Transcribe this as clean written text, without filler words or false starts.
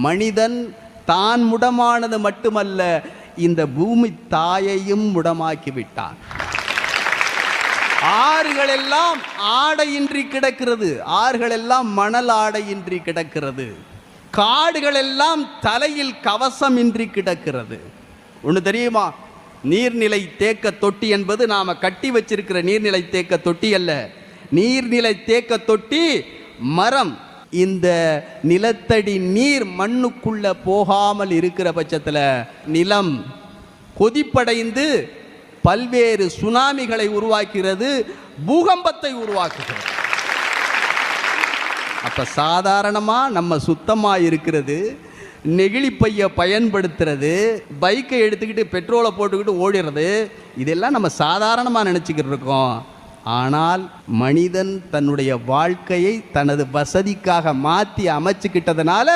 மனிதன் தான் முடமானது மட்டுமல்ல, இந்த பூமி தாயையும் முடமாக்கி விட்டான். ஆறுகள் எல்லாம் ஆடையின்றி கிடக்கிறது, ஆறுகள் எல்லாம் மணல் ஆடையின்றி கிடக்கிறது. காடுகள் எல்லாம் தலையில் கவசம் இன்றி கிடக்கிறது. ஒன்று தெரியுமா? நீர்நிலை தேக்க தொட்டி என்பது நாம கட்டி வச்சிருக்கிற நீர்நிலை தேக்க தொட்டி அல்ல. நீர்நிலை தேக்க தொட்டி மரம். இந்த நிலத்தடி நீர் மண்ணுக்குள்ள போகாமல் இருக்கிற பட்சத்தில் நிலம் கொதிப்படைந்து பல்வேறு சுனாமிகளை உருவாக்குகிறது, பூகம்பத்தை உருவாக்குகிறது. அப்ப சாதாரணமா நம்ம சுத்தமா இருக்கிறது, நெகிழி பைய பயன்படுத்துறது, பைக்கை எடுத்துக்கிட்டு பெட்ரோலை போட்டுக்கிட்டு ஓடிறது, இதெல்லாம் நம்ம சாதாரணமாக நினச்சிக்கிட்டு இருக்கோம். ஆனால் மனிதன் தன்னுடைய வாழ்க்கையை தனது வசதிக்காக மாற்றி அமைச்சுக்கிட்டதுனால